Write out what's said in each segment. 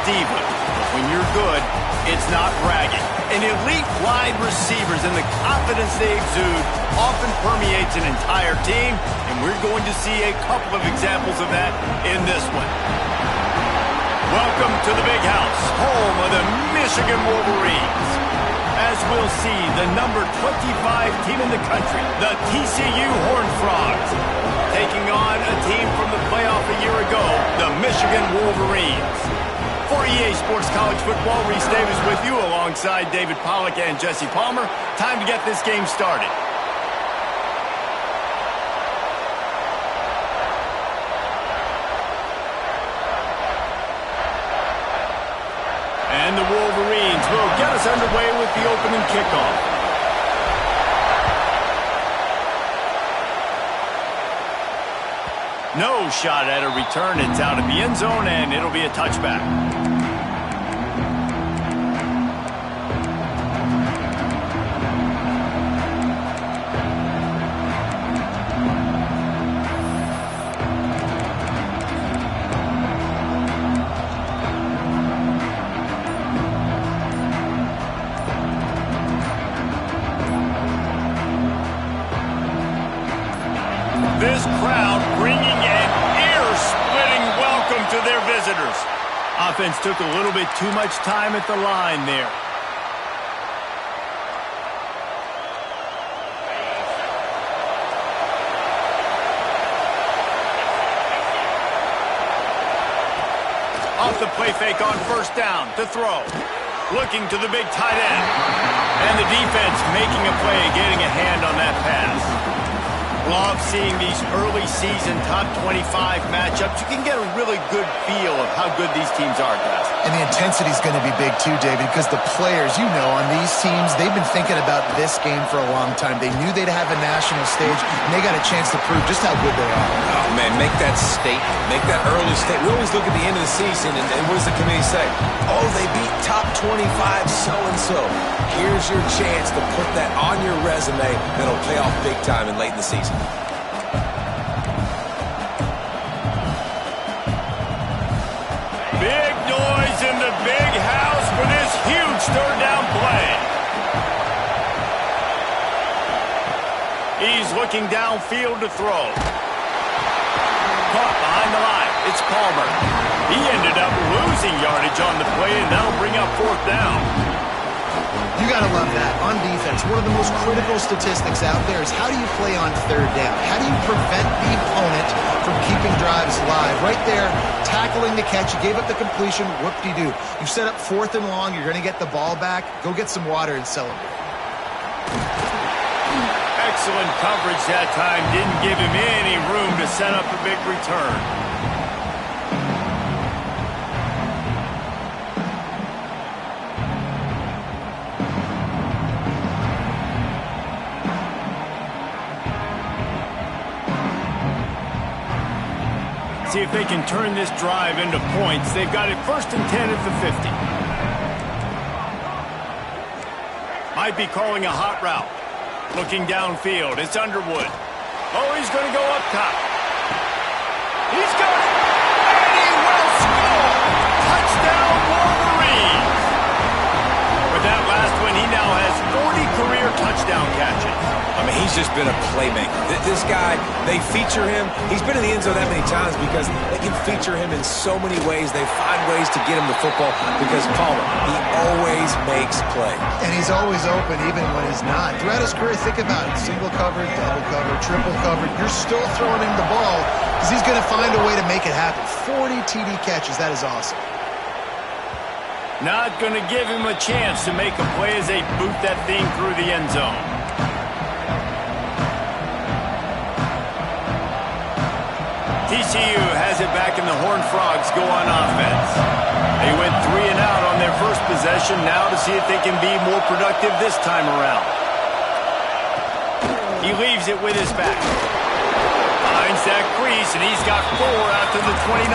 diva. But when you're good, it's not bragging. And elite wide receivers and the confidence they exude often permeates an entire team, and we're going to see a couple of examples of that in this one. Welcome to the Big House, home of the Michigan Wolverines. As we'll see, the number 25 team in the country, the TCU Horned Frogs, taking on a team from the playoff a year ago, the Michigan Wolverines. For EA Sports College Football, Reese Davis with you alongside David Pollack and Jesse Palmer. Time to get this game started. And the Wolverines will get us underway with the opening kickoff. No shot at a return. It's out of the end zone, and it'll be a touchback. This crowd bringing an ear-splitting welcome to their visitors. Offense took a little bit too much time at the line there. Off the play fake on first down to throw. Looking to the big tight end. And the defense making a play, getting a hand on that pass. Love seeing these early season top 25 matchups. You can get a really good feel of how good these teams are, guys. And the intensity is going to be big too, David, because the players, you know, on these teams, they've been thinking about this game for a long time. They knew they'd have a national stage, and they got a chance to prove just how good they are. Oh, man, make that statement. Make that early statement. We always look at the end of the season, and what does the committee say? Oh, they beat top 25 so-and-so. Here's your chance to put that on your resume that'll pay off big time and late in the season. Big noise in the big house for this huge third down play. He's looking downfield to throw. Caught behind the line. It's Palmer. He ended up losing yardage on the play, and that'll bring up fourth down. You got to love that. On defense, one of the most critical statistics out there is how do you play on third down? How do you prevent the opponent from keeping drives alive? Right there, tackling the catch. You gave up the completion. Whoop-de-doo. You set up fourth and long. You're going to get the ball back. Go get some water and celebrate. Excellent coverage that time. Didn't give him any room to set up a big return. See if they can turn this drive into points. They've got it 1st and 10 at the 50. Might be calling a hot route. Looking downfield. It's Underwood. Oh, he's going to go up top. He's got it. And he will score. Touchdown, Wolverines. With that last one, he now has 40 career touchdown catches. I mean, he's just been a playmaker. This guy, they feature him. He's been in the end zone that many times because they can feature him in so many ways. They find ways to get him the football because Palmer, he always makes play. And he's always open even when he's not. Throughout his career, think about it. Single covered, double covered, triple covered. You're still throwing him the ball because he's going to find a way to make it happen. 40 TD catches. That is awesome. Not going to give him a chance to make a play as they boot that thing through the end zone. TCU has it back in the Horned Frogs go on offense. They went 3 and out on their first possession, now to see if they can be more productive this time around. He leaves it with his back. Finds that crease, and he's got 4 out to the 29.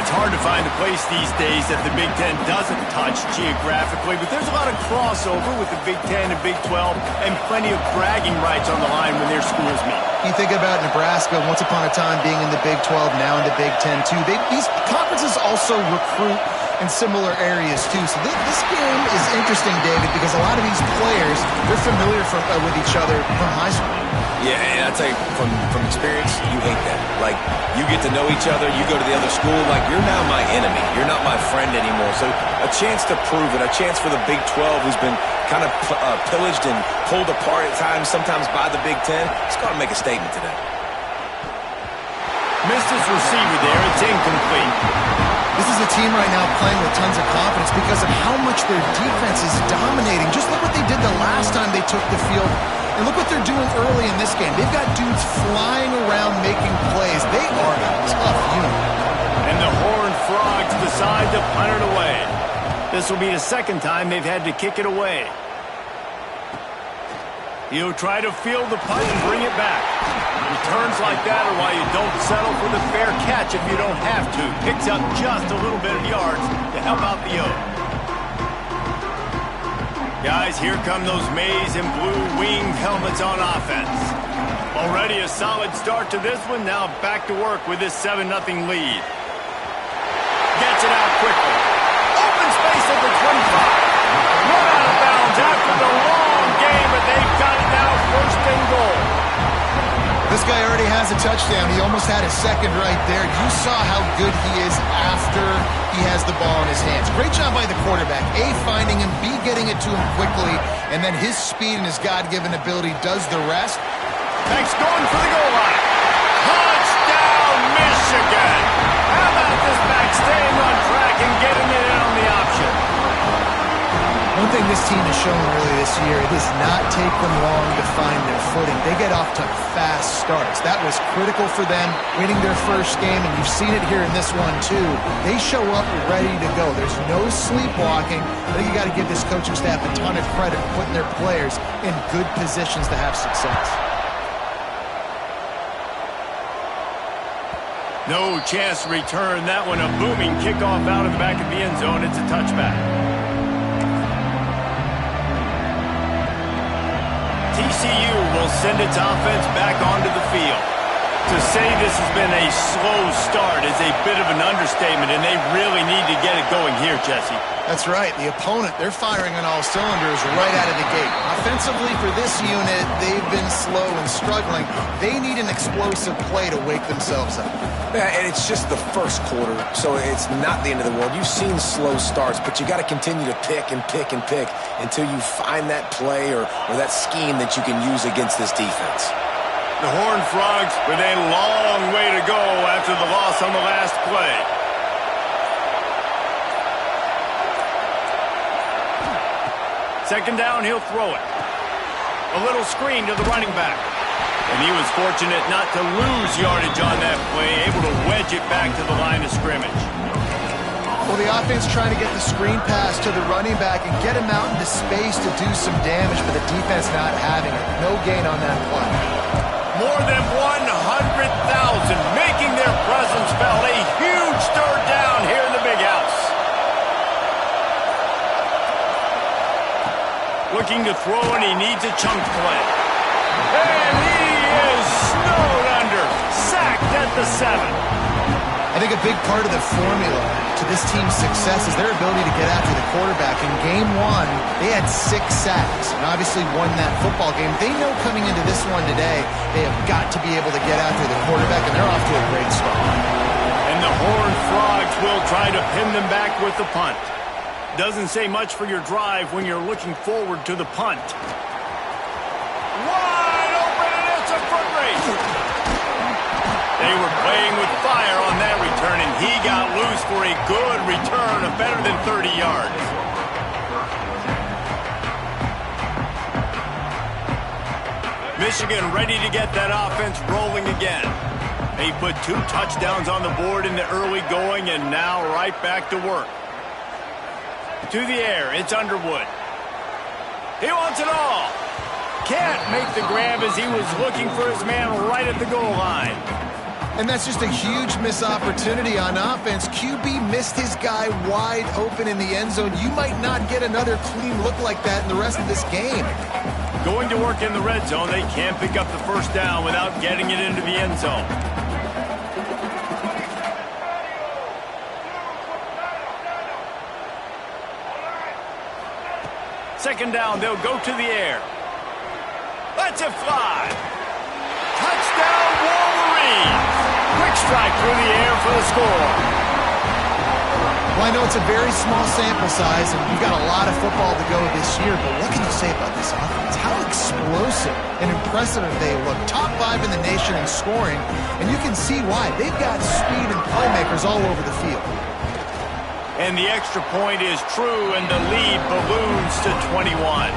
It's It's hard to find a place these days that the Big Ten doesn't touch geographically, but there's a lot of crossover with the Big Ten and Big 12 and plenty of bragging rights on the line when their schools meet. You think about Nebraska, once upon a time being in the Big 12, now in the Big 10 too. These conferences also recruit in similar areas too. So this game is interesting, David, because a lot of these players, they're familiar with each other from high school. Yeah, and I tell you, from experience, you hate that. Like, you get to know each other, you go to the other school, like, you're now my enemy. You're not my friend anymore. So a chance to prove it, a chance for the Big 12, who's been kind of pillaged and pulled apart at times, sometimes by the Big 10. It's got to make a statement today. Missed his receiver there. It's incomplete. This is a team right now playing with tons of confidence because of how much their defense is dominating. Just look what they did the last time they took the field. And look what they're doing early in this game. They've got dudes flying around making plays. They are a tough unit. And the Horned Frogs decide to punt it away. This will be the second time they've had to kick it away. He'll try to field the punt and bring it back. Returns like that are why you don't settle for the fair catch if you don't have to. Picks up just a little bit of yards to help out the O. Guys, here come those maize and blue winged helmets on offense. Already a solid start to this one. Now back to work with this 7-0 lead. Gets it out quickly. Open space at the 25. Run out of bounds after the long game, but they've got it now first and goal. This guy already has a touchdown. He almost had a second right there. You saw how good he is after he has the ball in his hands. Great job by the quarterback. A, finding him, B, getting it to him quickly, and then his speed and his God-given ability does the rest. Thanks, going for the goal line. Touchdown, Michigan! How about this back staying on track and getting it in on the option? One thing this team has shown really this year, it does not take them long to find their footing. They get off to fast starts. That was critical for them, winning their first game, and you've seen it here in this one too. They show up ready to go. There's no sleepwalking. I think you got to give this coaching staff a ton of credit for putting their players in good positions to have success. No chance to return that one. A booming kickoff out of the back of the end zone. It's a touchback. TCU will send its offense back onto the field. To say this has been a slow start is a bit of an understatement, and they really need to get it going here, Jesse. That's right. The opponent, they're firing on all cylinders right out of the gate. Offensively, for this unit, they've been slow and struggling. They need an explosive play to wake themselves up. Yeah, and it's just the first quarter, so it's not the end of the world. You've seen slow starts, but you got to continue to pick and pick and pick until you find that play or that scheme that you can use against this defense. The Horned Frogs with a long way to go after the loss on the last play. Second down, he'll throw it. A little screen to the running back. And he was fortunate not to lose yardage on that play, able to wedge it back to the line of scrimmage. Well, the offense trying to get the screen pass to the running back and get him out into space to do some damage, but the defense not having it. No gain on that play. More than 100,000 making their presence felt. A huge third down here in the Big House. Looking to throw, and he needs a chunk play. And he is snowed under. Sacked at the 7. I think a big part of the formula to this team's success is their ability to get after the quarterback. In game one, they had 6 sacks and obviously won that football game. They know coming into this one today, they have got to be able to get after the quarterback, and they're off to a great start. And the Horned Frogs will try to pin them back with the punt. Doesn't say much for your drive when you're looking forward to the punt. Wide open, and it's a foot race. They were playing with fire on that return, and he got loose for a good return of better than 30 yards. Michigan ready to get that offense rolling again. They put 2 touchdowns on the board in the early going, and now right back to work. To the air, it's Underwood. He wants it all. Can't make the grab as he was looking for his man right at the goal line. And that's just a huge missed opportunity on offense. QB missed his guy wide open in the end zone. You might not get another clean look like that in the rest of this game. Going to work in the red zone, they can't pick up the first down without getting it into the end zone. Second down, they'll go to the air. Let's it fly. Touchdown, Wolverines. Quick strike through the air for the score. Well, I know it's a very small sample size, and we've got a lot of football to go this year, but what can you say about this offense? How explosive and impressive they look. Top 5 in the nation in scoring, and you can see why. They've got speed and playmakers all over the field. And the extra point is true, and the lead balloons to 21.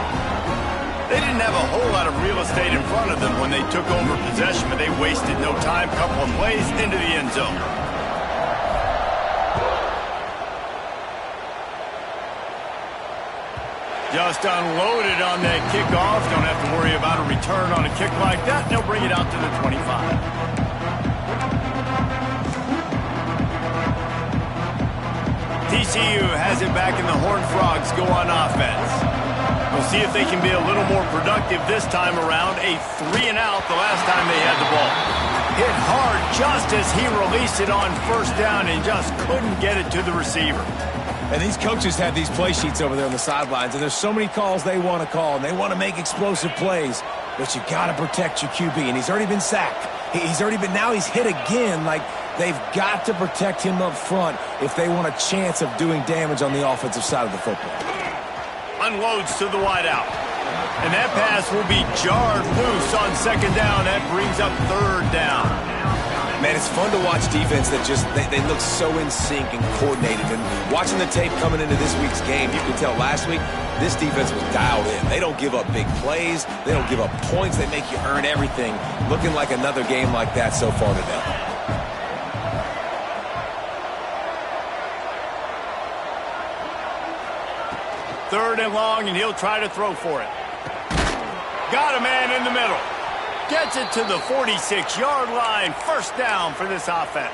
They didn't have a whole lot of real estate in front of them when they took over possession, but they wasted no time. Couple of plays into the end zone. Just unloaded on that kickoff. Don't have to worry about a return on a kick like that. They'll bring it out to the 25. TCU has it back in the Horned Frogs go on offense. We'll see if they can be a little more productive this time around. A 3-and-out the last time they had the ball. Hit hard just as he released it on first down and just couldn't get it to the receiver. And these coaches have these play sheets over there on the sidelines, and there's so many calls they want to call, and they want to make explosive plays, but you got to protect your QB, and he's already been sacked. Now he's hit again. Like, they've got to protect him up front if they want a chance of doing damage on the offensive side of the football. Unloads to the wideout. And that pass will be jarred loose on second down. That brings up third down. Man, it's fun to watch defense that just, they look so in sync and coordinated. And watching the tape coming into this week's game, you can tell last week, this defense was dialed in. They don't give up big plays. They don't give up points. They make you earn everything. Looking like another game like that so far today. Third and long, and he'll try to throw for it. Got a man in the middle. Gets it to the 46-yard line. First down for this offense.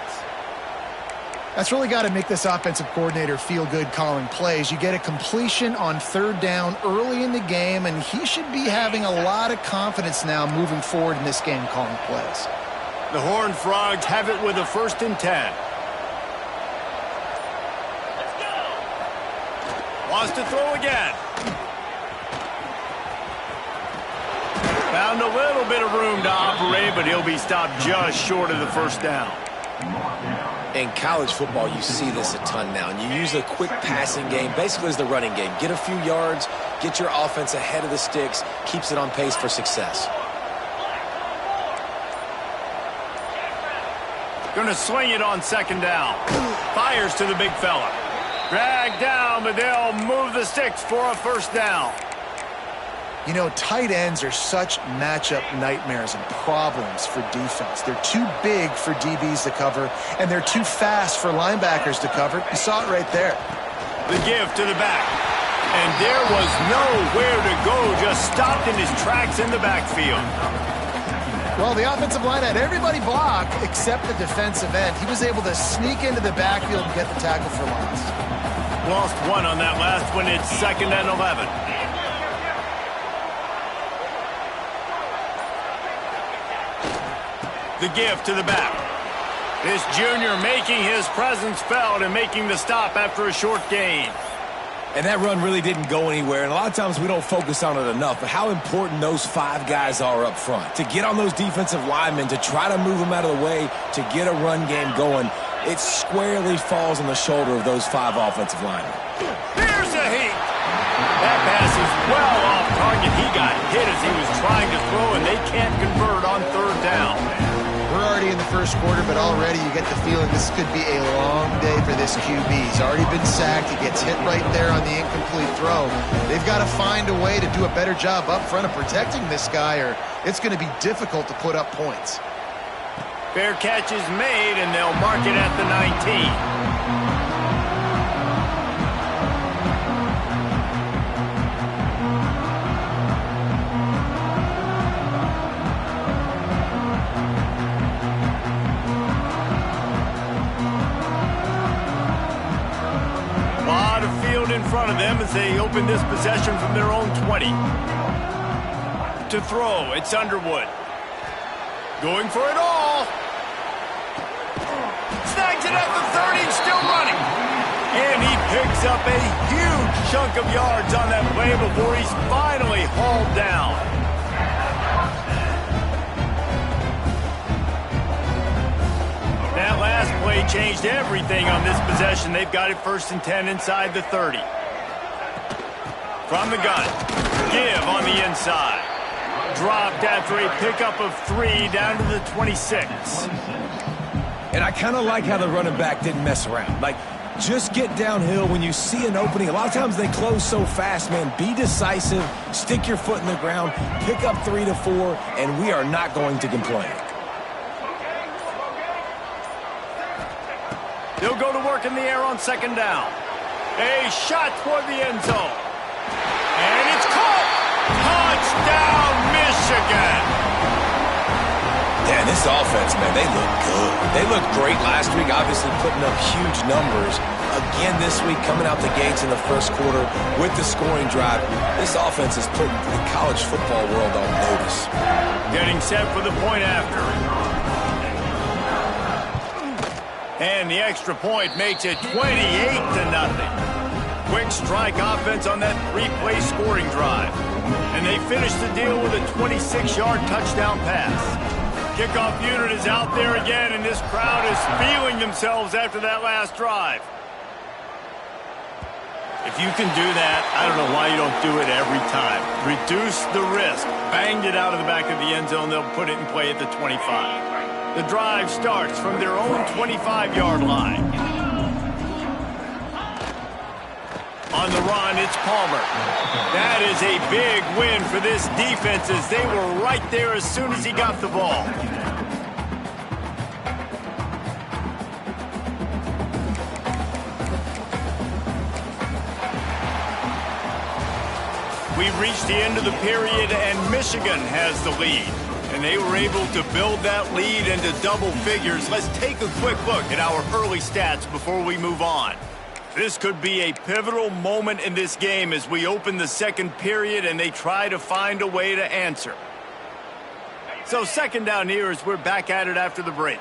That's really got to make this offensive coordinator feel good calling plays. You get a completion on third down early in the game, and he should be having a lot of confidence now moving forward in this game calling plays. The Horned Frogs have it with a 1st and 10. Wants to throw again. Found a little bit of room to operate, but he'll be stopped just short of the first down. In college football, you see this a ton now. And you use a quick passing game, basically as the running game. Get a few yards, get your offense ahead of the sticks, keeps it on pace for success. Gonna swing it on second down. Fires to the big fella. Dragged down, but they'll move the sticks for a first down. You know, tight ends are such matchup nightmares and problems for defense. They're too big for DBs to cover, and they're too fast for linebackers to cover. You saw it right there. The give to the back. And there was nowhere to go, just stopped in his tracks in the backfield. Well, the offensive line had everybody block except the defensive end. He was able to sneak into the backfield and get the tackle for loss. Lost one on that last one. It's 2nd and 11. The give to the back. This junior making his presence felt and making the stop after a short gain. And that run really didn't go anywhere, and a lot of times we don't focus on it enough, but how important those 5 guys are up front. To get on those defensive linemen, to try to move them out of the way, to get a run game going, it squarely falls on the shoulder of those 5 offensive linemen. Here's a heat. That pass is well off target. He got hit as he was trying to throw, and they can't convert on third down. We're already in the first quarter, but already you get the feeling this could be a long day for this QB. He's already been sacked. He gets hit right there on the incomplete throw. They've got to find a way to do a better job up front of protecting this guy, or it's going to be difficult to put up points. Fair catch is made, and they'll mark it at the 19. open in front of them as they open this possession from their own 20. To throw, it's Underwood. Going for it all. Snags it at the 30, still running. And he picks up a huge chunk of yards on that play before he's finally hauled down. That last play changed everything on this possession. They've got it 1st and 10 inside the 30. From the gun. Give on the inside. Dropped after a pickup of 3 down to the 26. And I kind of like how the running back didn't mess around. Like, just get downhill when you see an opening. A lot of times they close so fast, man. Be decisive, stick your foot in the ground, pick up 3 to 4, and we are not going to complain. They'll go to work in the air on 2nd down. A shot toward the end zone. And it's caught! Touchdown, Michigan! Yeah, this offense, man, they look good. They looked great last week, obviously putting up huge numbers. Again this week, coming out the gates in the 1st quarter with the scoring drive. This offense is putting the college football world on notice. Getting set for the point after. And the extra point makes it 28-0. Quick strike offense on that 3-play scoring drive. And they finish the deal with a 26-yard touchdown pass. Kickoff unit is out there again, and this crowd is feeling themselves after that last drive. If you can do that, I don't know why you don't do it every time. Reduce the risk. Banged it out of the back of the end zone. They'll put it in play at the 25. The drive starts from their own 25-yard line. On the run, it's Palmer. That is a big win for this defense as they were right there as soon as he got the ball. We've reached the end of the period, and Michigan has the lead. And they were able to build that lead into double figures. Let's take a quick look at our early stats before we move on. This could be a pivotal moment in this game as we open the 2nd period and they try to find a way to answer. So 2nd down here as we're back at it after the break.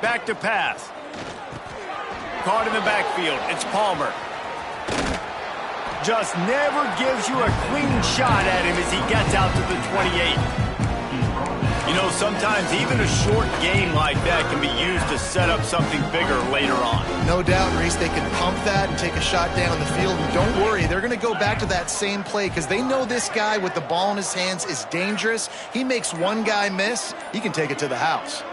Back to pass. Caught in the backfield. It's Palmer. Just never gives you a clean shot at him as he gets out to the 28. You know, sometimes even a short gain like that can be used to set up something bigger later on. No doubt, Reese, they can pump that and take a shot down the field. And don't worry, they're going to go back to that same play because they know this guy with the ball in his hands is dangerous. He makes one guy miss, he can take it to the house.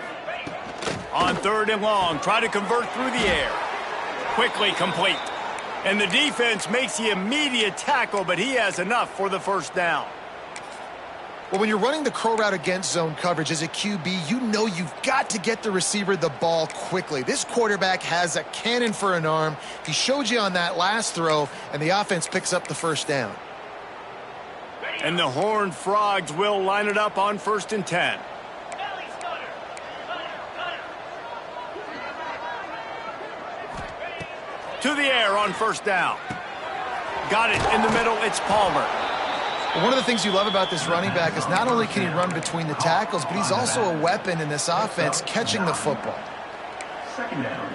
On 3rd and long, try to convert through the air. Quickly complete. And the defense makes the immediate tackle, but he has enough for the 1st down. Well, when you're running the crow route against zone coverage as a QB, you know you've got to get the receiver the ball quickly. This quarterback has a cannon for an arm. He showed you on that last throw, and the offense picks up the 1st down. And the Horned Frogs will line it up on 1st and 10. To the air on 1st down. Got it in the middle. It's Palmer. Well, one of the things you love about this running back is not only can he run between the tackles, but he's also a weapon in this offense catching the football. 2nd down.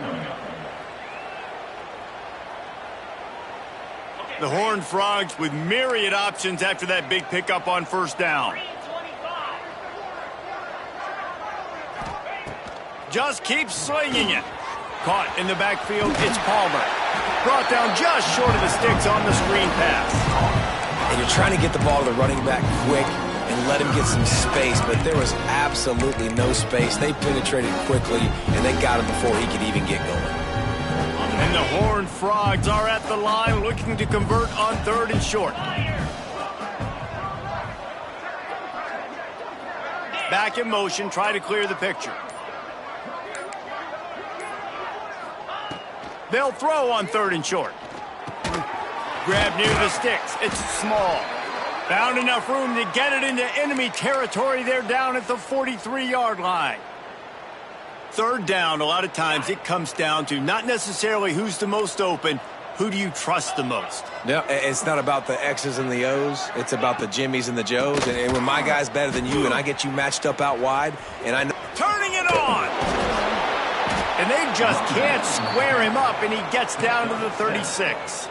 The Horned Frogs with myriad options after that big pickup on 1st down. Just keep slinging it. Caught in the backfield, it's Palmer. Brought down just short of the sticks on the screen pass. And you're trying to get the ball to the running back quick and let him get some space, but there was absolutely no space. They penetrated quickly, and they got him before he could even get going. And the Horned Frogs are at the line looking to convert on 3rd and short. Back in motion, try to clear the picture. They'll throw on 3rd and short. Grab near the sticks. It's small. Found enough room to get it into enemy territory. They're down at the 43-yard line. third down, a lot of times it comes down to not necessarily who's the most open, who do you trust the most? No, it's not about the X's and the O's. It's about the Jimmys and the Joes. And when my guy's better than you and I get you matched up out wide, and I know... Turning it on! And they just can't square him up, and he gets down to the 36.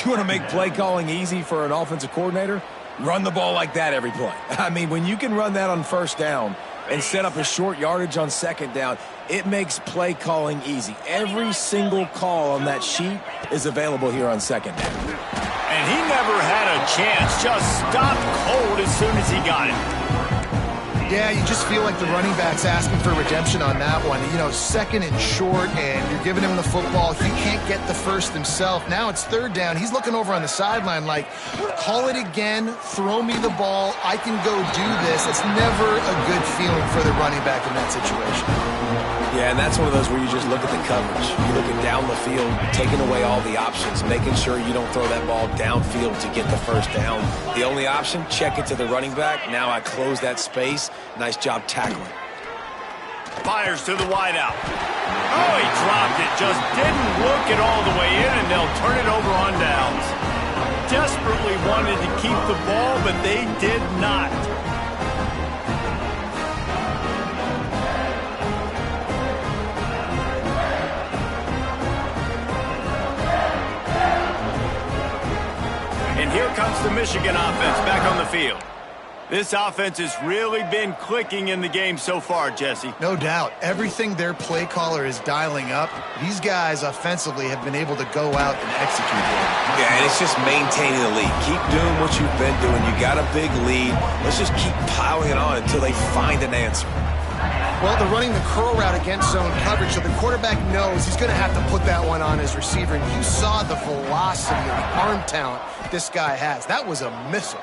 You want to make play calling easy for an offensive coordinator? Run the ball like that every play. I mean, when you can run that on first down and set up a short yardage on second down, it makes play calling easy. Every single call on that sheet is available here on second down. And he never had a chance, just stopped cold as soon as he got it. Yeah, you just feel like the running back's asking for redemption on that one. You know, second and short, and you're giving him the football. He can't get the first himself. Now it's third down. He's looking over on the sideline like, call it again, throw me the ball, I can go do this. It's never a good feeling for the running back in that situation. Yeah, and that's one of those where you just look at the coverage. You look at down the field, taking away all the options, making sure you don't throw that ball downfield to get the first down. The only option, check it to the running back. Now I close that space. Nice job tackling. Fires to the wideout. Oh, he dropped it. Just didn't look it all the way in, and they'll turn it over on downs. Desperately wanted to keep the ball, but they did not. And here comes the Michigan offense back on the field. This offense has really been clicking in the game so far, Jesse. No doubt. Everything their play caller is dialing up, these guys offensively have been able to go out and execute it. Yeah, and it's just maintaining the lead. Keep doing what you've been doing. You got a big lead. Let's just keep piling it on until they find an answer. Well, they're running the curl route against zone coverage, so the quarterback knows he's going to have to put that one on his receiver. And you saw the velocity and the arm talent this guy has. That was a missile.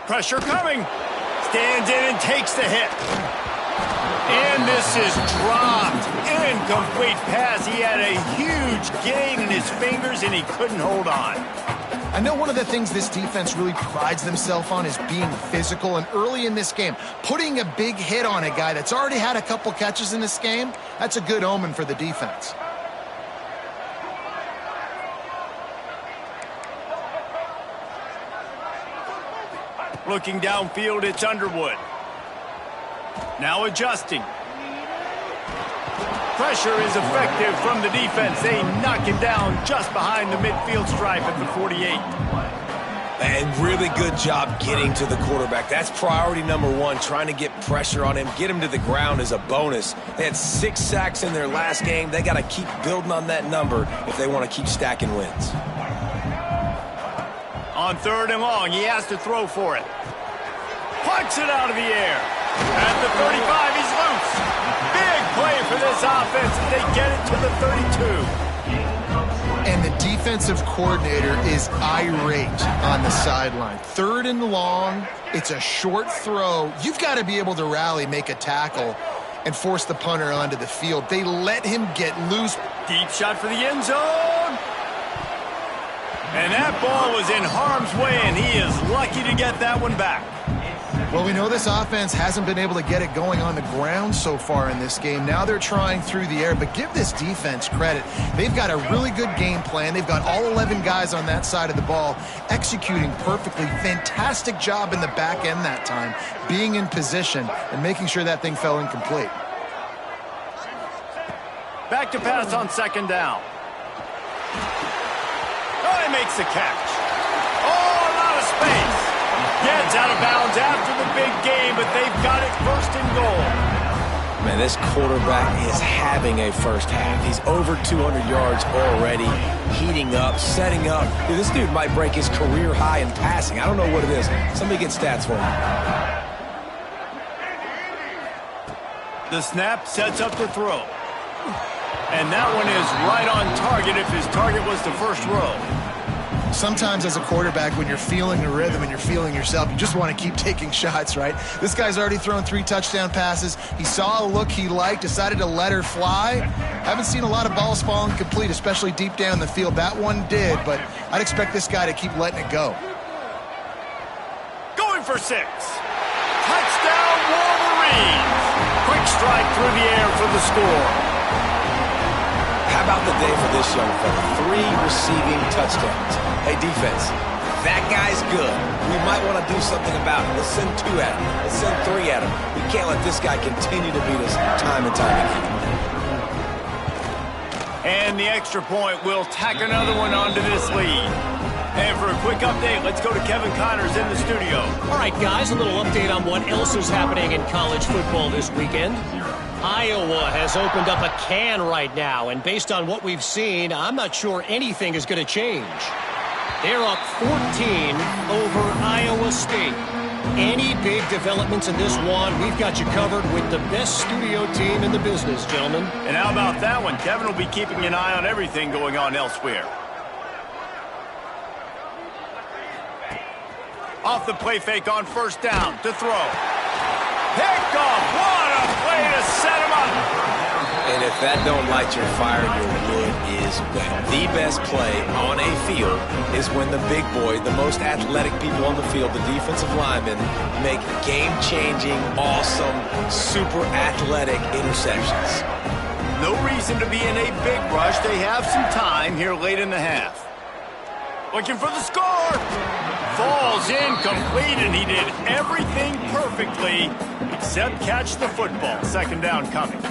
Pressure coming. Stands in and takes the hit. And this is dropped. Incomplete pass. He had a huge gain in his fingers, and he couldn't hold on. I know one of the things this defense really prides themselves on is being physical, and early in this game, putting a big hit on a guy that's already had a couple catches in this game, that's a good omen for the defense. Looking downfield, it's Underwood. Now adjusting. Pressure is effective from the defense. They knock him down just behind the midfield stripe at the 48. And really good job getting to the quarterback. That's priority number one, trying to get pressure on him. Get him to the ground is a bonus. They had 6 sacks in their last game. They got to keep building on that number if they want to keep stacking wins. On third and long, he has to throw for it. Puts it out of the air. At the 35, he's loose. Big play for this offense. They get it to the 32. And the defensive coordinator is irate on the sideline. Third and long, it's a short throw. You've got to be able to rally, make a tackle, and force the punter onto the field. They let him get loose. Deep shot for the end zone. And that ball was in harm's way, and he is lucky to get that one back. Well, we know this offense hasn't been able to get it going on the ground so far in this game. Now they're trying through the air, but give this defense credit. They've got a really good game plan. They've got all 11 guys on that side of the ball executing perfectly. Fantastic job in the back end that time, being in position and making sure that thing fell incomplete. Back to pass on second down. Oh, he makes the catch. Oh, a lot of space. Gets out of bounds after the big game, but they've got it first and goal. Man, this quarterback is having a first half. He's over 200 yards already, heating up, setting up. Dude, this dude might break his career high in passing. I don't know what it is. Somebody get stats for him. The snap sets up the throw. And that one is right on target if his target was the first row. Sometimes as a quarterback, when you're feeling the rhythm and you're feeling yourself, you just want to keep taking shots, right? This guy's already thrown 3 touchdown passes. He saw a look he liked, decided to let her fly. Haven't seen a lot of balls falling complete, especially deep down the field. That one did, but I'd expect this guy to keep letting it go. Going for 6. Touchdown, Wolverines. Quick strike through the air for the score. How about the day for this young fella? 3 receiving touchdowns. Hey, defense, that guy's good. We might want to do something about it. Let's send 2 at him. Let's send 3 at him. We can't let this guy continue to beat us time and time again. And the extra point will tack another one onto this lead. And for a quick update, let's go to Kevin Connors in the studio. All right, guys, a little update on what else is happening in college football this weekend. Iowa has opened up a can right now, and based on what we've seen, I'm not sure anything is going to change. They're up 14 over Iowa State. Any big developments in this one, we've got you covered with the best studio team in the business, gentlemen. And how about that one? Kevin will be keeping an eye on everything going on elsewhere. Off the play fake on first down to throw. Pick off. What a play to set him up. And if that don't light your fire, your wood is wet. The best play on a field is when the big boy, the most athletic people on the field, the defensive linemen, make game-changing, awesome, super athletic interceptions. No reason to be in a big rush. They have some time here late in the half. Looking for the score. Falls incomplete, and he did everything perfectly except catch the football. Second down coming.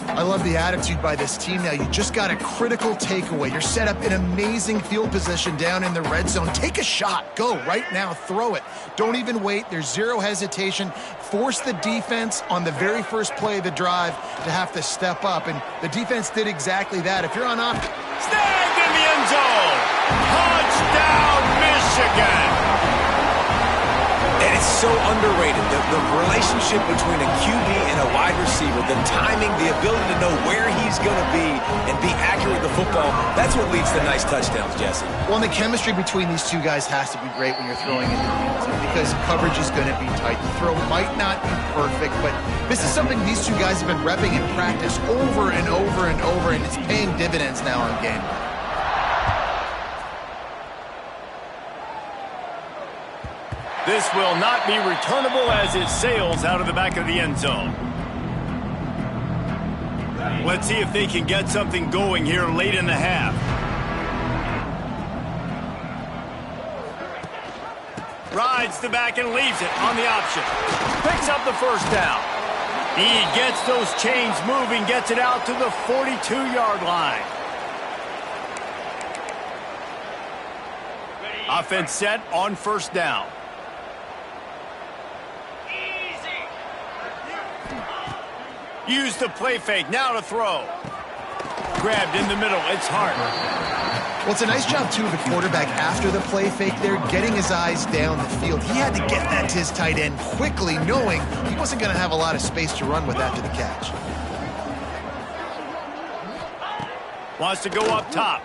I love the attitude by this team now. You just got a critical takeaway. You're set up in amazing field position down in the red zone. Take a shot. Go right now. Throw it. Don't even wait. There's zero hesitation. Force the defense on the very first play of the drive to have to step up. And the defense did exactly that. If you're on offense, Snagged in the end zone. Touchdown, Michigan. And it's so underrated. The relationship between a QB and a wide receiver, the timing, the ability to know where he's going to be and be accurate with the football, that's what leads to nice touchdowns, Jesse. well, and the chemistry between these two guys has to be great when you're throwing into the end zone because coverage is going to be tight. The throw might not be perfect, but this is something these two guys have been repping in practice over and over and over, and it's paying dividends now on game. This will not be returnable as it sails out of the back of the end zone. Let's see if they can get something going here late in the half. Rides the back and leaves it on the option. Picks up the first down. He gets those chains moving, gets it out to the 42-yard line. Offense set on first down. Use the play fake, now to throw. Grabbed in the middle, it's Hart. Well, it's a nice job, too, of the quarterback after the play fake there, getting his eyes down the field. He had to get that to his tight end quickly, knowing he wasn't going to have a lot of space to run with after the catch. Wants to go up top.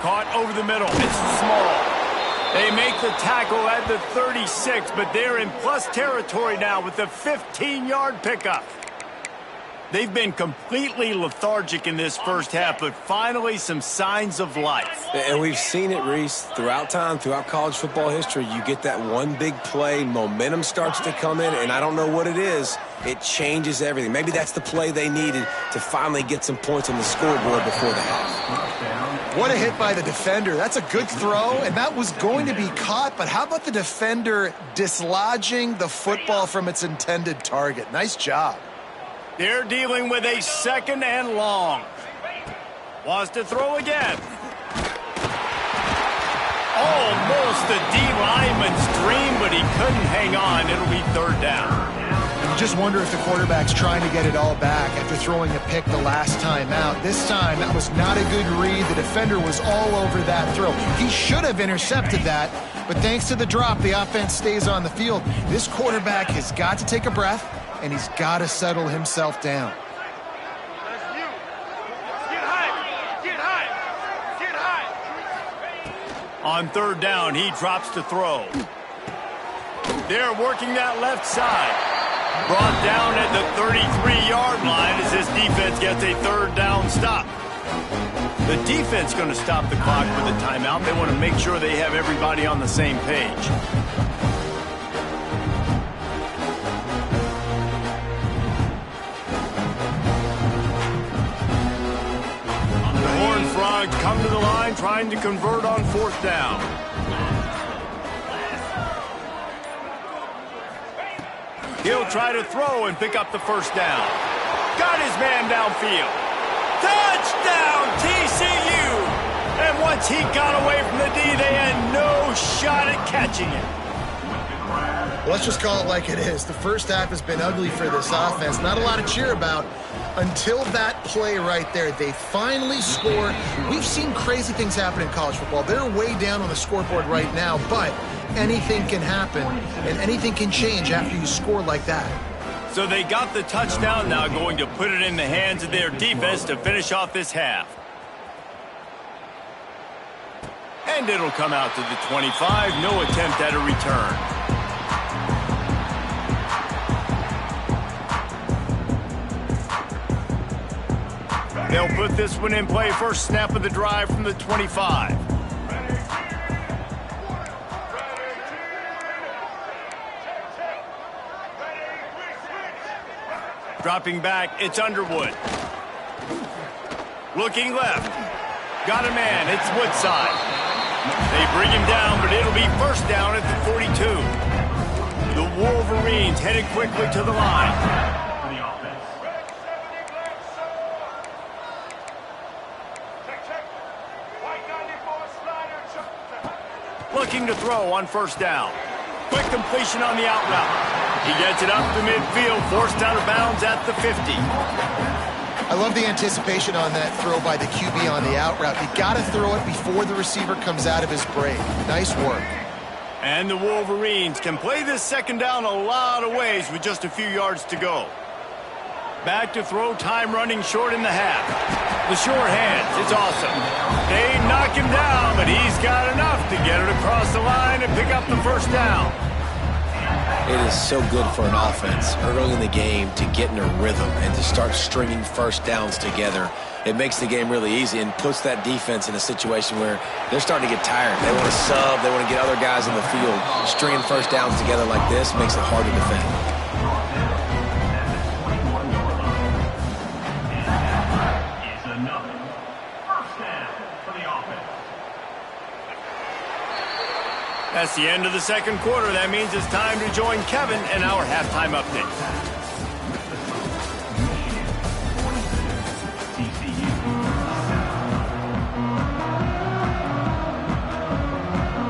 Caught over the middle, it's small. They make the tackle at the 36, but they're in plus territory now with the 15-yard pickup. They've been completely lethargic in this first half, but finally some signs of life. And we've seen it, Reese, throughout time, throughout college football history. You get that one big play, momentum starts to come in, and I don't know what it is. It changes everything. Maybe that's the play they needed to finally get some points on the scoreboard before the half. What a hit by the defender. That's a good throw, and that was going to be caught, but how about the defender dislodging the football from its intended target? Nice job. They're dealing with a second and long. Wants to throw again. Almost a D lineman's dream, but he couldn't hang on. It'll be third down. You just wonder if the quarterback's trying to get it all back after throwing a pick the last time out. This time, that was not a good read. The defender was all over that throw. He should have intercepted that, but thanks to the drop, the offense stays on the field. This quarterback has got to take a breath, and he's got to settle himself down. On third down, he drops to throw. They're working that left side. Brought down at the 33-yard line as this defense gets a third down stop. The defense going to stop the clock with a timeout. They want to make sure they have everybody on the same page. Bulldogs come to the line trying to convert on 4th down. He'll try to throw and pick up the 1st down. Got his man downfield. Touchdown, TCU! And once he got away from the D, they had no shot at catching it. Let's just call it like it is. The first half has been ugly for this offense. Not a lot to cheer about until that play right there. They finally scored. We've seen crazy things happen in college football. They're way down on the scoreboard right now, but anything can happen, and anything can change after you score like that. So they got the touchdown, now going to put it in the hands of their defense to finish off this half. And it'll come out to the 25. No attempt at a return. They'll put this one in play. First snap of the drive from the 25. Dropping back, it's Underwood. Looking left. Got a man, it's Woodside. They bring him down, but it'll be 1st down at the 42. The Wolverines headed quickly to the line. Looking to throw on 1st down. Quick completion on the out route. He gets it up to midfield, forced out of bounds at the 50. I love the anticipation on that throw by the QB on the out route. You got to throw it before the receiver comes out of his break. Nice work. And the Wolverines can play this 2nd down a lot of ways with just a few yards to go. Back to throw, time running short in the half. The short hands, it's awesome. They knock him down, but he's got enough to get it across the line and pick up the 1st down. It is so good for an offense early in the game to get in a rhythm and to start stringing 1st downs together. It makes the game really easy and puts that defense in a situation where they're starting to get tired. They want to sub, they want to get other guys in the field. Stringing 1st downs together like this makes it hard to defend. That's the end of the 2nd quarter. That means it's time to join Kevin in our halftime update.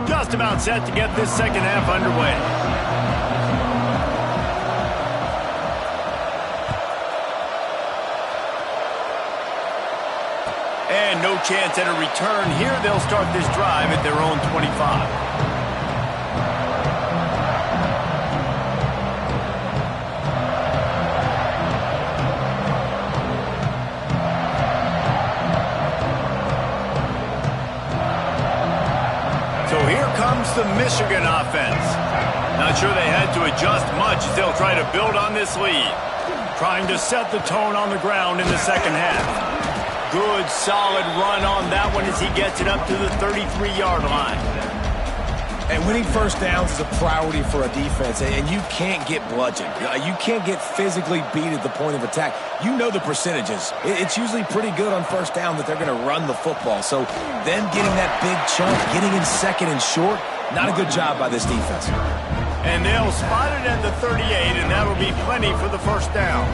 Just about set to get this 2nd half underway. And no chance at a return here. They'll start this drive at their own 25. The Michigan offense. Not sure they had to adjust much as they'll try to build on this lead. Trying to set the tone on the ground in the 2nd half. Good, solid run on that one as he gets it up to the 33-yard line. And winning 1st downs is a priority for a defense, and you can't get bludgeoned. You can't get physically beat at the point of attack. You know the percentages. It's usually pretty good on 1st down that they're going to run the football. So then getting that big chunk, getting in 2nd and short, not a good job by this defense. And they'll spot it at the 38, and that'll be plenty for the 1st down.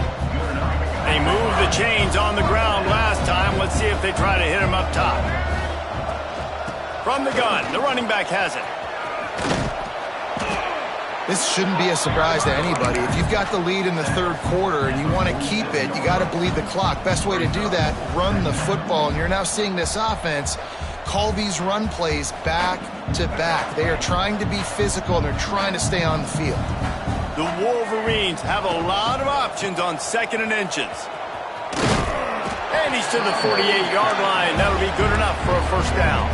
They moved the chains on the ground last time. Let's see if they try to hit him up top. From the gun, the running back has it. This shouldn't be a surprise to anybody. If you've got the lead in the 3rd quarter and you want to keep it, you got to bleed the clock. Best way to do that, run the football. And you're now seeing this offense call these run plays back to back. They are trying to be physical, and they're trying to stay on the field. The Wolverines have a lot of options on 2nd and inches. And he's to the 48-yard line. That'll be good enough for a 1st down.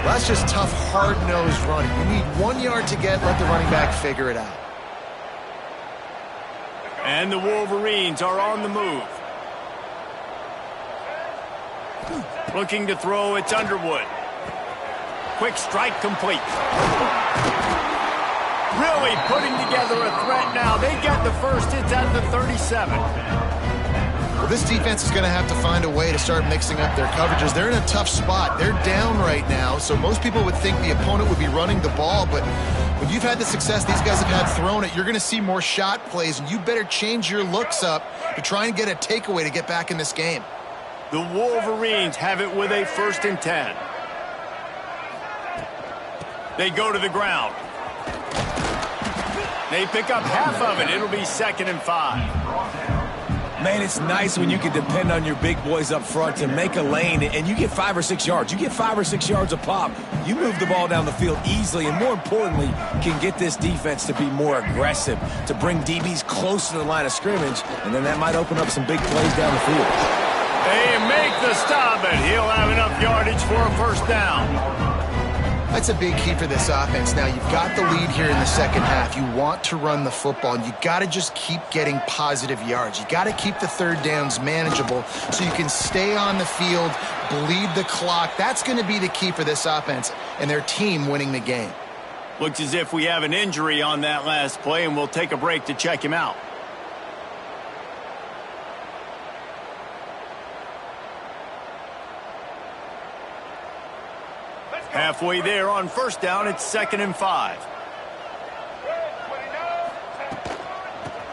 Well, that's just tough, hard-nosed running. You need 1 yard to get, let the running back figure it out. And the Wolverines are on the move. Looking to throw, it's Underwood. Quick strike complete. Really putting together a threat now. They get the 1st. It's at the 37. Well, this defense is going to have to find a way to start mixing up their coverages. They're in a tough spot. They're down right now, so most people would think the opponent would be running the ball, but when you've had the success these guys have had throwing it, you're going to see more shot plays, and you better change your looks up to try and get a takeaway to get back in this game. The Wolverines have it with a 1st and 10. They go to the ground. They pick up half of it. It'll be 2nd and 5. Man, it's nice when you can depend on your big boys up front to make a lane, and you get 5 or 6 yards. You get 5 or 6 yards a pop. You move the ball down the field easily, and more importantly, can get this defense to be more aggressive, to bring DBs close to the line of scrimmage, and then that might open up some big plays down the field. They make the stop, and he'll have enough yardage for a 1st down. That's a big key for this offense. Now, you've got the lead here in the second half. You want to run the football, and you got to just keep getting positive yards. You got to keep the 3rd downs manageable so you can stay on the field, bleed the clock. That's going to be the key for this offense and their team winning the game. Looks as if we have an injury on that last play, and we'll take a break to check him out. Halfway there on 1st down, it's 2nd and 5.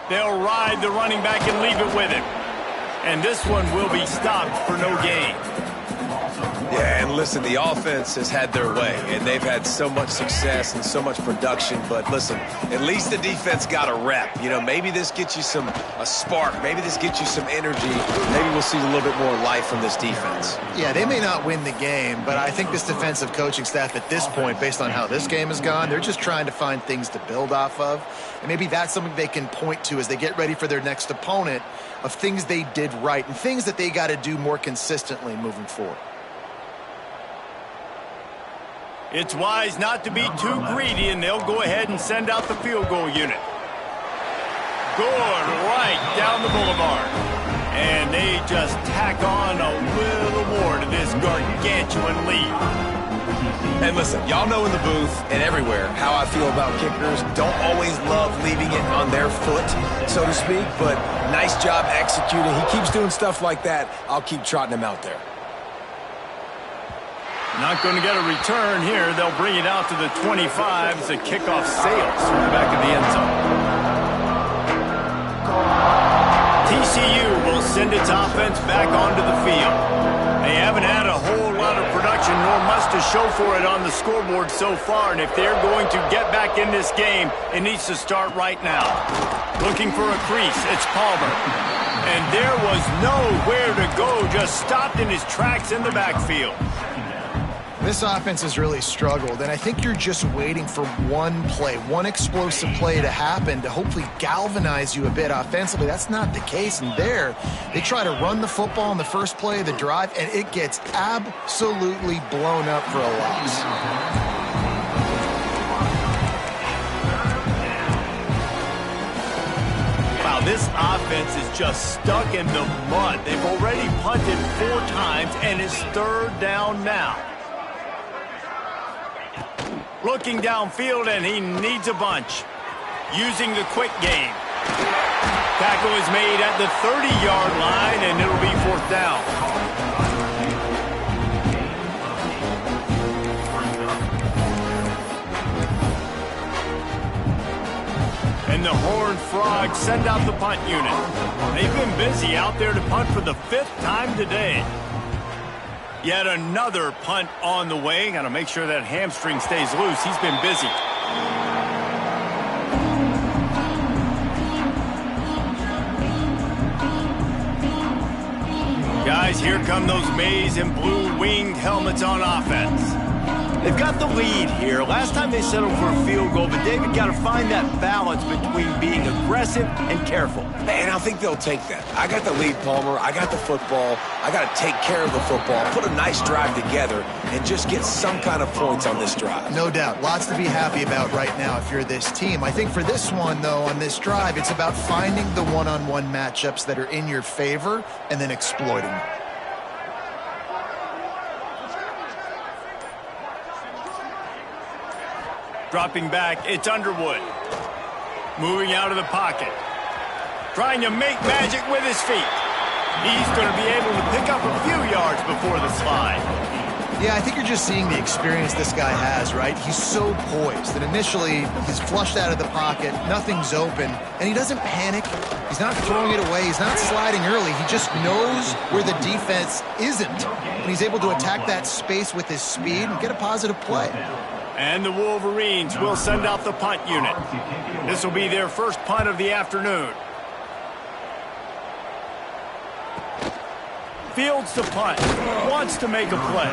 They'll ride the running back and leave it with him. And this one will be stopped for no gain. Yeah, and listen, the offense has had their way, and they've had so much success and so much production. But listen, at least the defense got a rep. You know, maybe this gets you a spark. Maybe this gets you some energy. Maybe we'll see a little bit more life from this defense. Yeah, they may not win the game, but I think this defensive coaching staff at this point, based on how this game has gone, they're just trying to find things to build off of. And maybe that's something they can point to as they get ready for their next opponent of things they did right and things that they got to do more consistently moving forward. It's wise not to be too greedy, and they'll go ahead and send out the field goal unit. Good, right down the boulevard. And they just tack on a little more to this gargantuan lead. And listen, y'all know in the booth and everywhere how I feel about kickers. Don't always love leaving it on their foot, so to speak, but nice job executing. He keeps doing stuff like that. I'll keep trotting him out there. Not going to get a return here. They'll bring it out to the 25 as the kickoff sails through the back of the end zone. TCU will send its offense back onto the field. They haven't had a whole lot of production nor much to show for it on the scoreboard so far, and if they're going to get back in this game, it needs to start right now. Looking for a crease, it's Palmer. And there was nowhere to go, just stopped in his tracks in the backfield. This offense has really struggled, and I think you're just waiting for one play, one explosive play to happen to hopefully galvanize you a bit offensively. That's not the case, and there, they try to run the football in the first play of the drive, and it gets absolutely blown up for a loss. Wow, this offense is just stuck in the mud. They've already punted 4 times, and it's 3rd down now. Looking downfield, and he needs a bunch. Using the quick game. Tackle is made at the 30-yard line, and it'll be 4th down. And the Horned Frogs send out the punt unit. They've been busy out there to punt for the 5th time today. Yet another punt on the way. Got to make sure that hamstring stays loose. He's been busy. Guys, here come those maize and blue winged helmets on offense. They've got the lead here. Last time they settled for a field goal, but David got to find that balance between being aggressive and careful. And I think they'll take that. I got the lead, Palmer. I got the football. I got to take care of the football, put a nice drive together, and just get some kind of points on this drive. No doubt. Lots to be happy about right now if you're this team. I think for this one, though, on this drive, it's about finding the one-on-one matchups that are in your favor and then exploiting them. Dropping back, it's Underwood. Moving out of the pocket. Trying to make magic with his feet. He's going to be able to pick up a few yards before the slide. Yeah, I think you're just seeing the experience this guy has, right? He's so poised that initially he's flushed out of the pocket, nothing's open, and he doesn't panic. He's not throwing it away. He's not sliding early. He just knows where the defense isn't, and he's able to attack that space with his speed and get a positive play. And the Wolverines will send out the punt unit. This will be their first punt of the afternoon. Fields the punt, wants to make a play.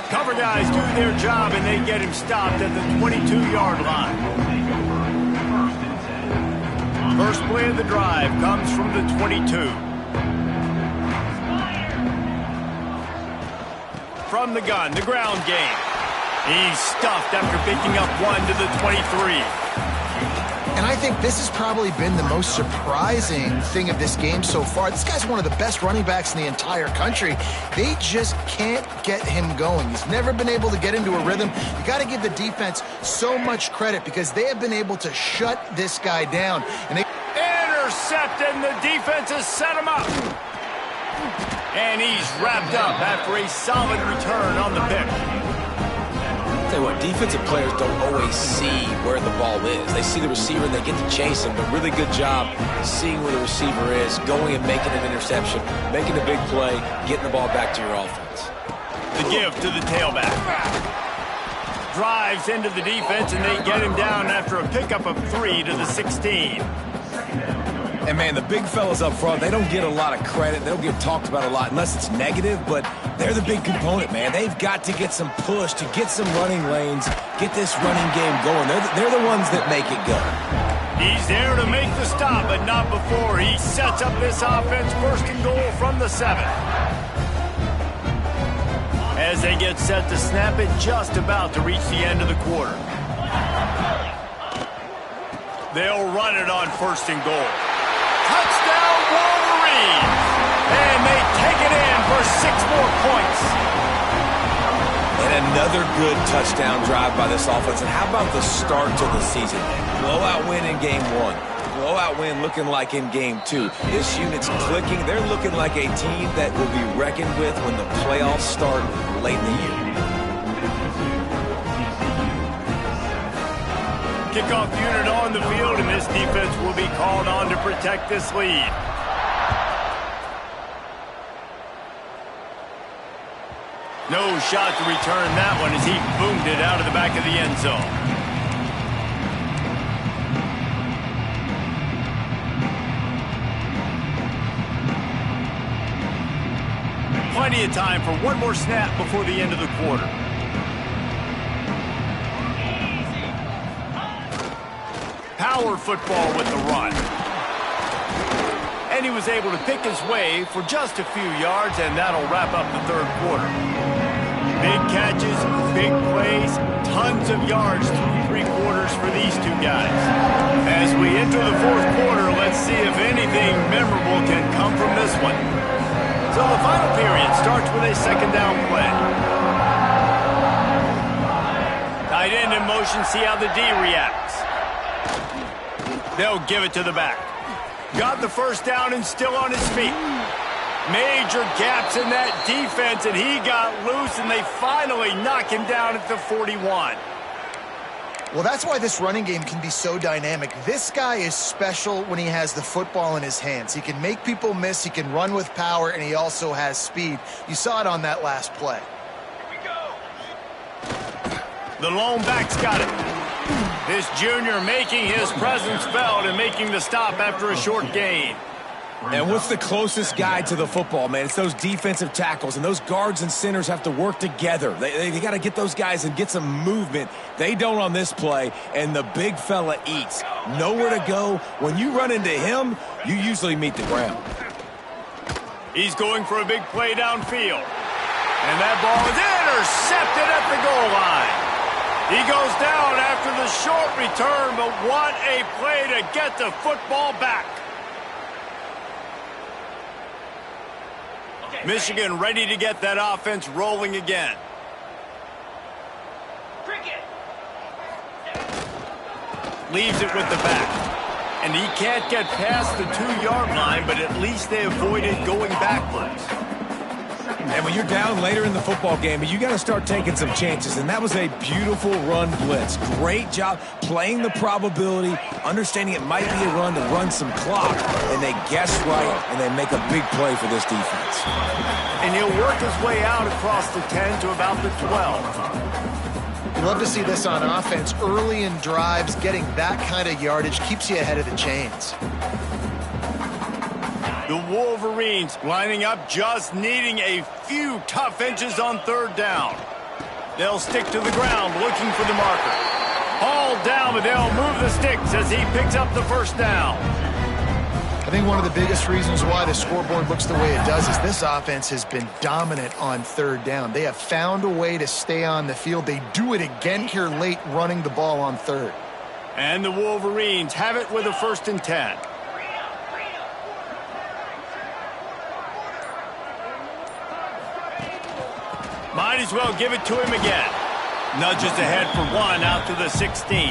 Cover guys do their job, and they get him stopped at the 22-yard line. First play of the drive comes from the 22. From the gun, the ground game. He's stuffed after picking up one to the 23. And I think this has probably been the most surprising thing of this game so far. This guy's one of the best running backs in the entire country. They just can't get him going. He's never been able to get into a rhythm. You got to give the defense so much credit because they have been able to shut this guy down. And they intercept, and the defense has set him up. And he's wrapped up after a solid return on the pick. Tell you what, defensive players don't always see where the ball is. They see the receiver and they get to chase him, but really good job seeing where the receiver is, going and making an interception, making a big play, getting the ball back to your offense. The give to the tailback. Drives into the defense, and they get him down after a pickup of 3 to the 16. And, man, the big fellas up front, they don't get a lot of credit. They don't get talked about a lot unless it's negative, but they're the big component, man. They've got to get some push, to get some running lanes, get this running game going. They're the ones that make it go. He's there to make the stop, but not before he sets up this offense first and goal from the 7. As they get set to snap it, just about to reach the end of the quarter. They'll run it on first and goal. Touchdown, Wolverines! And they take it in for 6 more points. And another good touchdown drive by this offense. And how about the start to the season? Blowout win in game 1. Blowout win looking like in game 2. This unit's clicking. They're looking like a team that will be reckoned with when the playoffs start late in the year. Kickoff unit on the field, and this defense will be called on to protect this lead. No shot to return that one as he boomed it out of the back of the end zone. Plenty of time for one more snap before the end of the quarter. Power football with the run. And he was able to pick his way for just a few yards, and that'll wrap up the third quarter. Big catches, big plays, tons of yards through 3 quarters for these two guys. As we enter the fourth quarter, let's see if anything memorable can come from this one. So the final period starts with a second down play. Tight end in motion, see how the D reacts. They'll give it to the back. Got the first down and still on his feet. Major gaps in that defense, and he got loose, and they finally knock him down at the 41. Well, that's why this running game can be so dynamic. This guy is special when he has the football in his hands. He can make people miss, he can run with power, and he also has speed. You saw it on that last play. Here we go. The lone back's got it. This junior making his presence felt and making the stop after a short gain. And what's the closest guy to the football, man? It's those defensive tackles, and those guards and centers have to work together. They got to get those guys and get some movement. They don't on this play, and the big fella eats. Nowhere to go. When you run into him, you usually meet the ground. He's going for a big play downfield. And that ball is intercepted at the goal line. He goes down after the short return, but what a play to get the football back. Michigan ready to get that offense rolling again. Leaves it with the back. And he can't get past the 2-yard line, but at least they avoided going backwards. And when you're down later in the football game, you got to start taking some chances. And that was a beautiful run blitz. Great job playing the probability, understanding it might be a run to run some clock. And they guess right, and they make a big play for this defense. And he'll work his way out across the 10 to about the 12. You love to see this on offense. Early in drives, getting that kind of yardage keeps you ahead of the chains. The Wolverines lining up, just needing a few tough inches on 3rd down. They'll stick to the ground looking for the marker. Hauled down, but they'll move the sticks as he picks up the 1st down. I think one of the biggest reasons why the scoreboard looks the way it does is this offense has been dominant on 3rd down. They have found a way to stay on the field. They do it again here late, running the ball on 3rd. And the Wolverines have it with a 1st and 10. Might as well give it to him again. Nudges ahead for 1 out to the 16.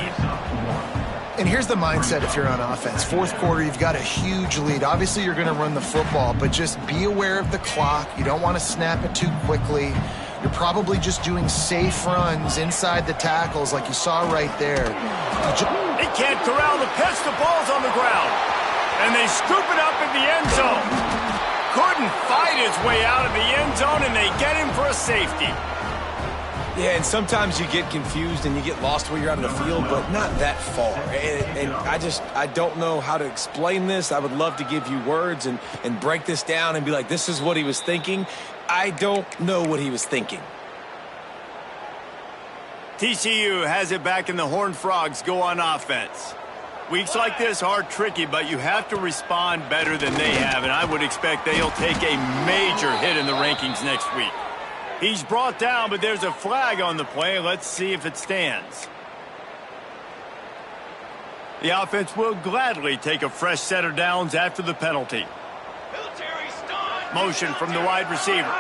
And here's the mindset if you're on offense. 4th quarter, you've got a huge lead. Obviously, you're going to run the football, but just be aware of the clock. You don't want to snap it too quickly. You're probably just doing safe runs inside the tackles like you saw right there. He can't corral the pitch. The ball's on the ground. And they scoop it up in the end zone. Couldn't fight his way out of the end zone, and they get him for a safety. Yeah, and sometimes you get confused and you get lost where you're out of the field, but not that far. And I don't know how to explain this. I would love to give you words and break this down and be like, this is what he was thinking. I don't know what he was thinking. TCU has it back, and the Horned Frogs go on offense. Weeks like this are tricky, but you have to respond better than they have, and I would expect they'll take a major hit in the rankings next week. He's brought down, but there's a flag on the play. Let's see if it stands. The offense will gladly take a fresh set of downs after the penalty. Motion from the wide receiver.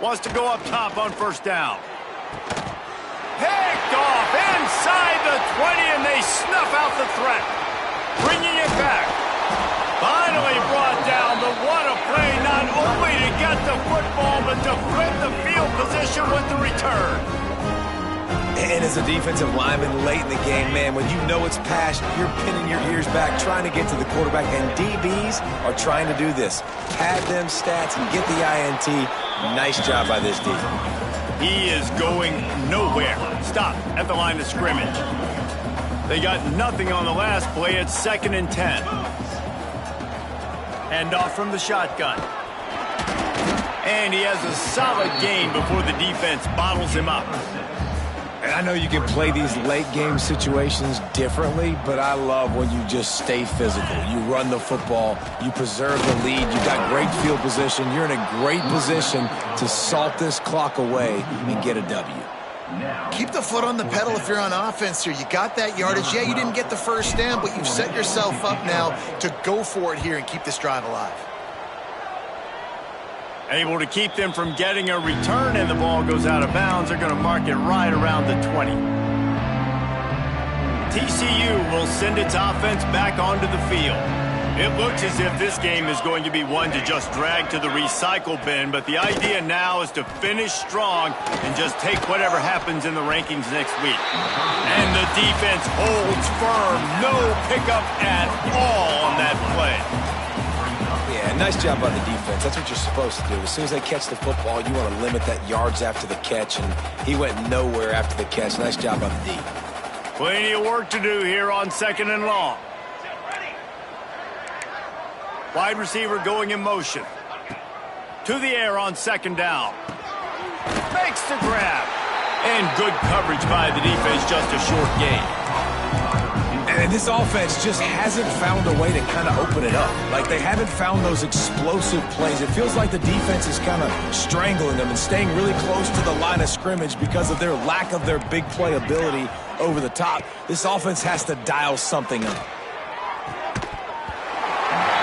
Wants to go up top on 1st down. Picked off inside the 20, and they snuff out the threat. Bringing it back. Finally brought down, but what a play, not only to get the football, but to flip the field position with the return. And as a defensive lineman late in the game, man, when you know it's past, you're pinning your ears back, trying to get to the quarterback, and DBs are trying to do this. Pad them stats and get the INT. Nice job by this D. He is going nowhere. Stop at the line of scrimmage. They got nothing on the last play. It's 2nd and 10. Hand off from the shotgun. And he has a solid gain before the defense bottles him up. And I know you can play these late game situations differently, but I love when you just stay physical. You run the football, you preserve the lead, you've got great field position, you're in a great position to salt this clock away and get a W. Keep the foot on the pedal if you're on offense here. You got that yardage. Yeah, you didn't get the 1st down, but you've set yourself up now to go for it here and keep this drive alive. Able to keep them from getting a return, and the ball goes out of bounds. They're going to mark it right around the 20. TCU will send its offense back onto the field. It looks as if this game is going to be one to just drag to the recycle bin, but the idea now is to finish strong and just take whatever happens in the rankings next week. And the defense holds firm. No pickup at all on that play. Yeah, nice job by the defense. That's what you're supposed to do. As soon as they catch the football, you want to limit that yards after the catch, and he went nowhere after the catch. Nice job by the D. Plenty of work to do here on 2nd and long. Wide receiver going in motion. To the air on 2nd down. Makes the grab. And good coverage by the defense, just a short gain. And this offense just hasn't found a way to kind of open it up. Like, they haven't found those explosive plays. It feels like the defense is kind of strangling them and staying really close to the line of scrimmage because of their lack of their big play ability over the top. This offense has to dial something up.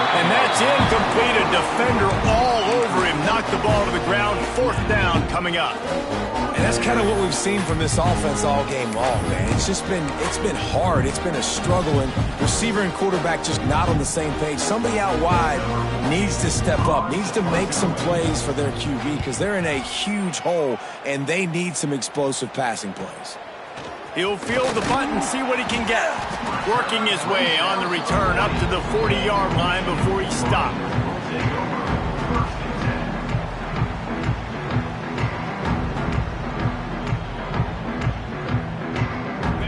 And that's incomplete. A defender all over him. Knocked the ball to the ground. 4th down coming up. And that's kind of what we've seen from this offense all game long, man. It's been hard. It's been a struggle, and receiver and quarterback just not on the same page. Somebody out wide needs to step up, needs to make some plays for their QB because they're in a huge hole, and they need some explosive passing plays. He'll field the bunt and see what he can get. Working his way on the return up to the 40-yard line before he stopped.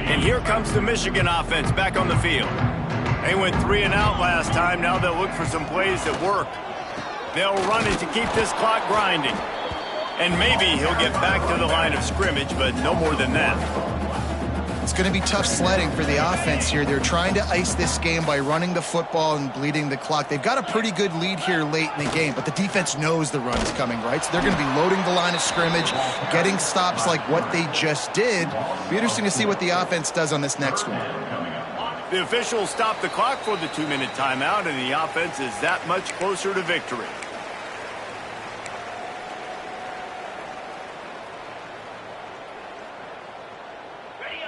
And here comes the Michigan offense back on the field. They went 3 and out last time. Now they'll look for some plays that work. They'll run it to keep this clock grinding. And maybe he'll get back to the line of scrimmage, but no more than that. It's going to be tough sledding for the offense here. They're trying to ice this game by running the football and bleeding the clock. They've got a pretty good lead here late in the game, but the defense knows the run is coming, right? So they're going to be loading the line of scrimmage, getting stops like what they just did. Be interesting to see what the offense does on this next one. The officials stop the clock for the 2-minute timeout, and the offense is that much closer to victory.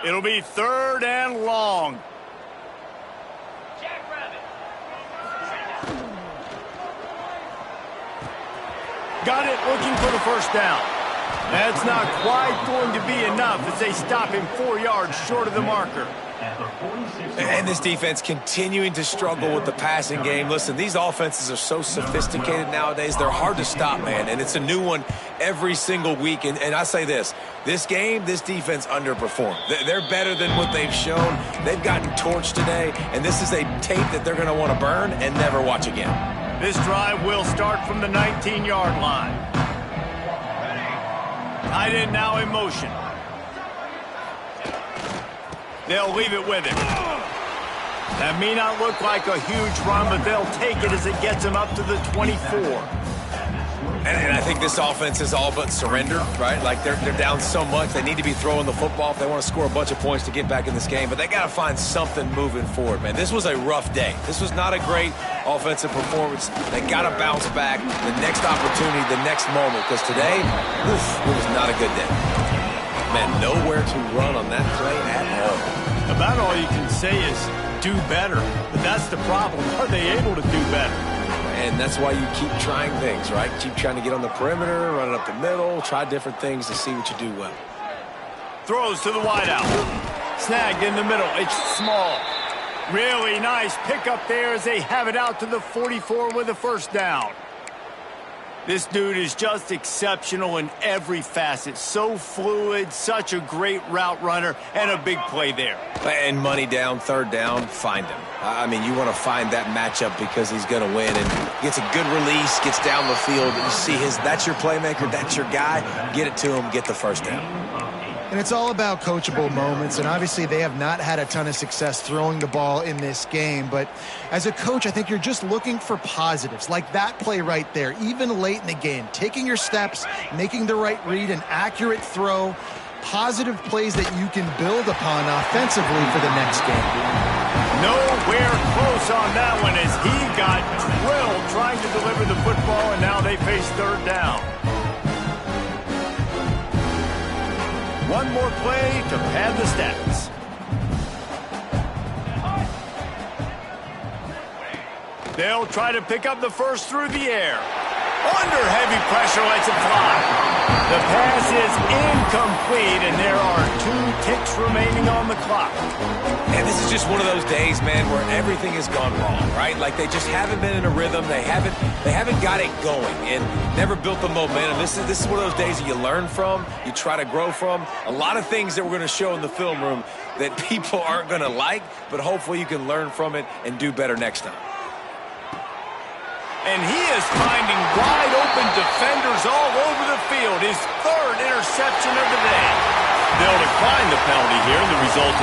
It'll be 3rd and long. Got it, looking for the 1st down. That's not quite going to be enough as they stop him 4 yards short of the marker. And this defense continuing to struggle with the passing game. Listen, these offenses are so sophisticated nowadays. They're hard to stop, man. And it's a new one every single week. And I say this game, this defense underperformed. They're better than what they've shown. They've gotten torched today. And this is a tape that they're going to want to burn and never watch again. This drive will start from the 19-yard line. Tight end now in motion. They'll leave it with him. That may not look like a huge run, but they'll take it as it gets him up to the 24. And I think this offense is all but surrendered, right? Like they're down so much. They need to be throwing the football if they want to score a bunch of points to get back in this game. But they got to find something moving forward, man. This was a rough day. This was not a great offensive performance. They got to bounce back the next opportunity, the next moment. Because today, it was not a good day. Man, nowhere to run on that play at all. About all you can say is do better. But that's the problem. Are they able to do better? And that's why you keep trying things, right? Keep trying to get on the perimeter, run it up the middle, try different things to see what you do well. Throws to the wideout. Snagged in the middle. It's small. Really nice pickup there as they have it out to the 44 with a 1st down. This dude is just exceptional in every facet. So fluid, such a great route runner, and a big play there. And money down, 3rd down, find him. I mean, you want to find that matchup because he's going to win. And gets a good release, gets down the field. You see that's your playmaker, that's your guy. Get it to him, get the 1st down. And it's all about coachable moments, and obviously they have not had a ton of success throwing the ball in this game. But as a coach, I think you're just looking for positives, like that play right there, even late in the game. Taking your steps, making the right read, an accurate throw, positive plays that you can build upon offensively for the next game. Nowhere close on that one as he got drilled trying to deliver the football, and now they face 3rd down. One more play to pad the stats. They'll try to pick up the 1st through the air. Under heavy pressure, lets it fly. The pass is incomplete, and there are 2 ticks remaining on the clock. And this is just one of those days, man, where everything has gone wrong, right? Like they just haven't been in a rhythm. They haven't got it going and never built the momentum. This is one of those days that you learn from, you try to grow from. A lot of things that we're going to show in the film room that people aren't going to like, but hopefully you can learn from it and do better next time. And he is finding wide open defenders all over the field. His 3rd interception of the day. They'll decline the penalty here, and the result of the